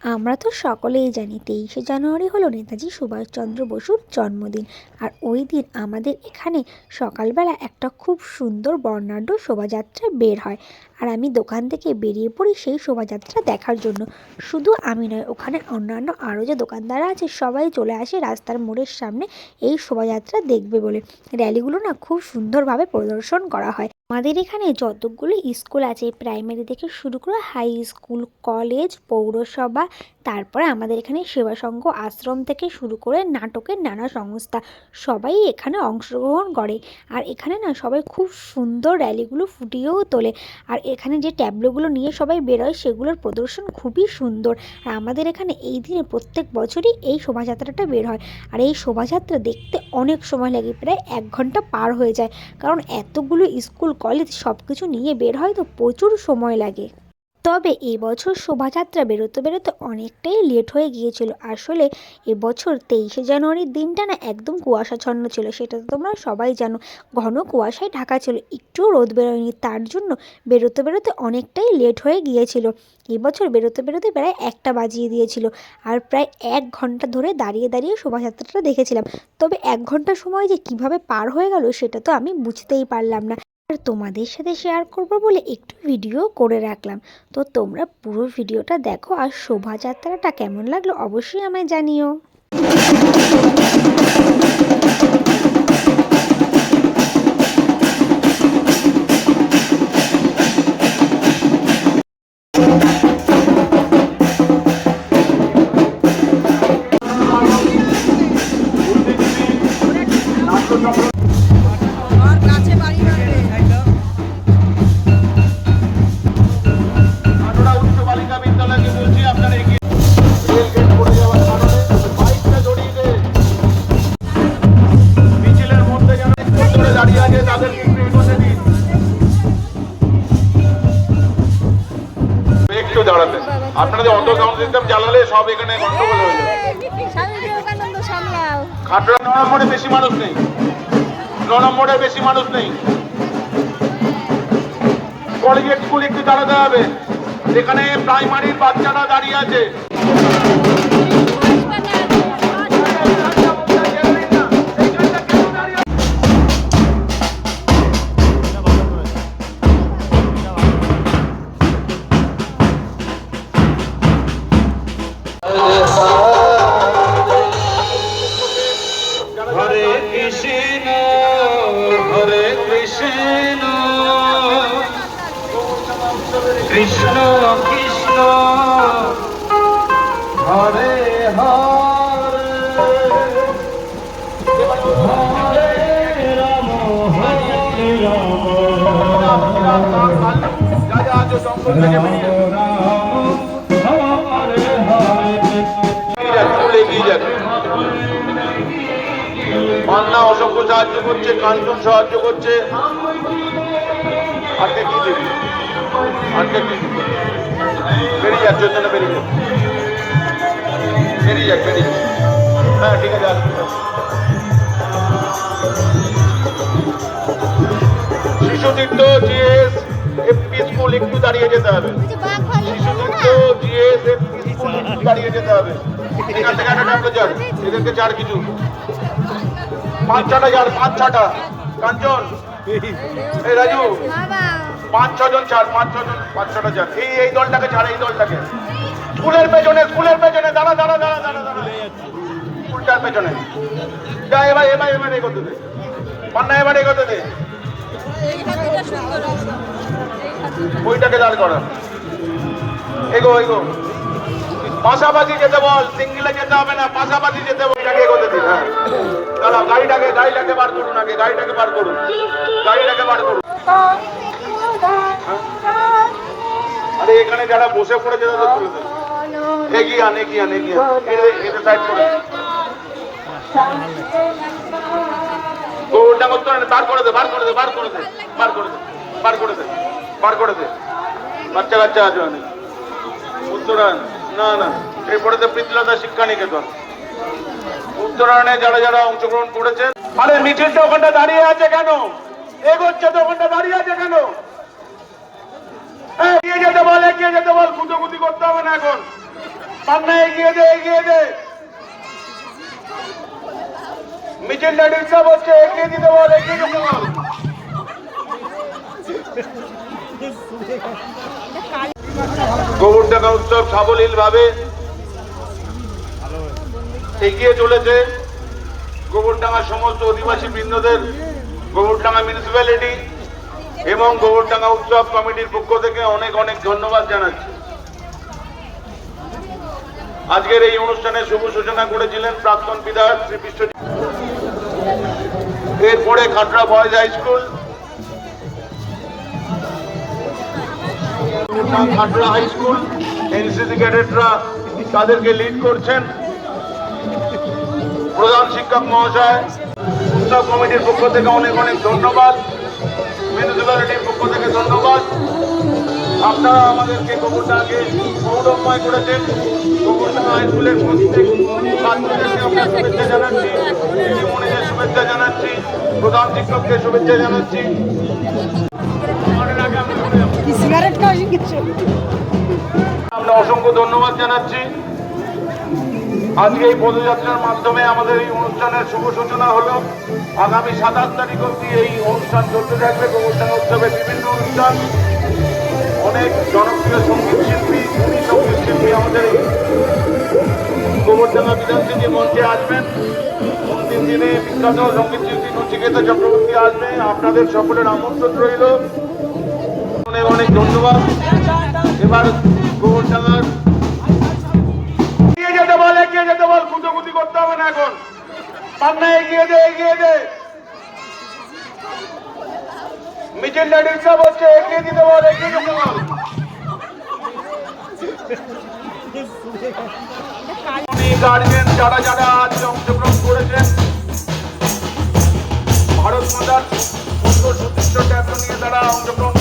আমরা তো সকলেই জানি 23শে জানুয়ারি হলো নেতাজি সুভাষচন্দ্র বসুর জন্মদিন। আর ওই দিন আমাদের এখানে সকালবেলা একটা খুব সুন্দর বর্ণাঢ্য শোভাযাত্রা বের হয়। আর আমি দোকান থেকে বেরিয়ে পড়ি সেই শোভাযাত্রা দেখার জন্য। শুধু আমি নয়, ওখানে অন্যান্য আরও যে দোকানদাররা আছে সবাই চলে আসে রাস্তার মোড়ের সামনে এই শোভাযাত্রা দেখবে বলে। র্যালিগুলো না খুব সুন্দরভাবে প্রদর্শন করা হয়। আমাদের এখানে যতগুলো স্কুল আছে, প্রাইমারি থেকে শুরু করে হাই স্কুল, কলেজ, পৌরসভা, তারপরে আমাদের এখানে সেবা সংঘ আশ্রম থেকে শুরু করে নাটকের নানা সংস্থা সবাই এখানে অংশগ্রহণ করে। আর এখানে না সবাই খুব সুন্দর র্যালিগুলো ফুটিয়েও তোলে। আর এখানে যে ট্যাবলোগুলো নিয়ে সবাই বেরোয় সেগুলোর প্রদর্শন খুবই সুন্দর। আর আমাদের এখানে এই দিনে প্রত্যেক বছরই এই শোভাযাত্রাটা বের হয়। আর এই শোভাযাত্রা দেখতে অনেক সময় লাগে, প্রায় 1 ঘন্টা পার হয়ে যায়, কারণ এতগুলো স্কুল কলেজ সব কিছু নিয়ে বের হয় তো প্রচুর সময় লাগে। তবে এবছর শোভাযাত্রা বেরোতে বেরোতে অনেকটাই লেট হয়ে গিয়েছিল। আসলে এবছর 23শে জানুয়ারির দিনটা না একদম কুয়াশাচ্ছন্ন ছিল, সেটা তো তোমরা সবাই জানো। ঘন কুয়াশায় ঢাকা ছিল, একটুও রোদ বেরোয়নি, তার জন্য বেরোতে বেরোতে অনেকটাই লেট হয়ে গিয়েছিল। এবছর বেরোতে বেরোতে প্রায় 1টা বাজিয়ে দিয়েছিল। আর প্রায় 1 ঘন্টা ধরে দাঁড়িয়ে দাঁড়িয়ে শোভাযাত্রাটা দেখেছিলাম। তবে 1 ঘন্টা সময় যে কিভাবে পার হয়ে গেল সেটা তো আমি বুঝতেই পারলাম না। আর তোমাদের সাথে শেয়ার করবো বলে একটু ভিডিও করে রাখলাম। তো তোমরা পুরো ভিডিওটা দেখো, আর শোভাযাত্রাটা কেমন লাগলো অবশ্যই আমায় জানিও। দাঁড়াতে আপনাদের অটো সাউন্ড সিস্টেম জ্বালালে সব এখানে গন্ডগোল হয়ে যাবে। খাটরা 9 নম্বরে বেশি মানুষ নেই, 9 নম্বরে বেশি মানুষ নেই। কলেজের স্কুল একটু দাঁড়াতে হবে, এখানে প্রাইমারির বাচ্চারা দাঁড়িয়ে আছে। কৃষ্ণ কৃষ্ণ হরে হরে হরে রাম হরে রাম মান্না অসংখ্য সাহায্য করছে, কাঞ্চন সাহায্য করছে। আজকে কি দিবি, আজকে কি বেরিয়ে যাচ্ছে, জন্য বেরিয়ে যাক, বেরিয়ে যাক, বেরিয়ে যাক। হ্যাঁ ঠিক আছে, আসবে। শিশুতীর্থ জিএস এফপি স্কুল একটু দাঁড়িয়ে যেতে হবে। শিশুতীর্থ জিএস এফপি স্কুল একটু দাঁড়িয়ে যেতে হবে। এখান থেকে একটা আমরা যান, এদেরকে চার কিছু 5-6টা যান, 5-6টা। কাঞ্চন, এই রাজু, 5-6 জন ছাড়, 5-6টা যান। এই দলটাকে ছাড়, এই দলটাকে। স্কুলের পেছনে, স্কুলের পেছনে দাঁড়া দাঁড়া দাঁড়া দাঁড়া দাঁড়া, স্কুলটার পেছনে যা। এবার এবার এবার এগোতে দে, পান্না এবার এগোতে দে। ওইটাকে দাঁড় করা, এগো এগো। পাশাপাশি যেতে বল, সিঙ্গেলে যেতে হবে না, পাশাপাশি যেতে বল। এটাকে এগোতে দিন। হ্যাঁ দাঁড়াও, গাড়িটাকে বার করুন, আগে গাড়িটাকে বার করুন, গাড়িটাকে বার করুন। আরে এখানে যারা বসে পড়েছে তাদের তুলে দেন। এগিয়ে আন, এগিয়ে আন, এগিয়ে আন, এটা সাইড করে ওটা করতে হবে। বার করে দে, বার করে দে, বার করে দে, বার করে দে, বার করে দে, বার করে দে। বাচ্চা কাচ্চা আছে অনেক। উত্তরায়ণ না না, এরপরে তো প্রীতিলতা শিক্ষা নিকেতন। উত্তরায়ণে যারা যারা অংশগ্রহণ করেছেন। আরে মিছিলটা ওখানটা দাঁড়িয়ে আছে কেন? এগোচ্ছে তো, ওখানটা দাঁড়িয়ে আছে কেন? এগিয়ে যেতে বল, এগিয়ে যেতে বল, গুঁতোগুতি করতে হবে না এখন। সামনে এগিয়ে দে, এগিয়ে দে। মিছিলটা ডিস্টার্ব হচ্ছে, এগিয়ে দিতে বল, এগিয়ে দিতে বল। গোবরডাঙ্গা উৎসব সাবলীল ভাবে এগিয়ে চলেছে। গোবরডাঙ্গার সমস্ত অধিবাসী বৃন্দদের গোবরডাঙ্গা মিউনিসিপ্যালিটি এবং গোবরডাঙ্গা উৎসব কমিটির পক্ষ থেকে অনেক অনেক ধন্যবাদ জানাচ্ছি। আজকের এই অনুষ্ঠানের শুভ সূচনা করেছিলেন প্রাক্তন বিধায়ক শ্রী বিশ্বজিৎ। এরপরে Khatra boys high school, Khatra high school NCC ক্যাডেটরা তাদেরকে লিড করছেন। প্রধান শিক্ষক মহাশয়, উৎসব কমিটির পক্ষ থেকে অনেক অনেক ধন্যবাদ, মিউনিসিপ্যালিটির পক্ষ থেকে ধন্যবাদ। আপনারা আমাদেরকে গোবরডাঙ্গাকে গৌরবময় করেছেন। গোবরডাঙ্গা হাই স্কুলের প্রত্যেক ছাত্রদেরকে আমরা শুভেচ্ছা জানাচ্ছি, দিদিমণিদের শুভেচ্ছা জানাচ্ছি, প্রধান শিক্ষককে শুভেচ্ছা জানাচ্ছি। আমরা অসংখ্য ধন্যবাদ জানাচ্ছি। আজকে এই পদযাত্রার মাধ্যমে আমাদের এই অনুষ্ঠানের শুভ সূচনা হলো। আগামী 27 তারিখ অবধি এই অনুষ্ঠান চলতে থাকবে। গোবরডাঙ্গা উৎসবের বিভিন্ন অনুষ্ঠান, অনেক জনপ্রিয় সঙ্গীত শিল্পী, গুণী সঙ্গীত শিল্পী আমাদের এই গোবরডাঙ্গা বিধানসভা মঞ্চে আসবেন। অন্তিম দিনে বিখ্যাত সঙ্গীত শিল্পী নচিকেতা চক্রবর্তী আসবে। আপনাদের সকলের আমন্ত্রণ রইল। অনেক অনেক ধন্যবাদ। এবার গোবরডাঙ্গার এগিয়ে যেতে বল, এগিয়ে যেতে বল, কুচোকুচি করতে হবে না এখন। সামনে এগিয়ে দে, এগিয়ে দে। মিছিলটা ডিস্টার্ব হচ্ছে, এগিয়ে দিতে বল, এগিয়ে যেতে বল। গার্জেন যারা যারা আজকে অংশগ্রহণ করেছেন, ভারত মাতার সুন্দর সুদৃশ্য ট্যাবলো নিয়ে তারা অংশগ্রহণ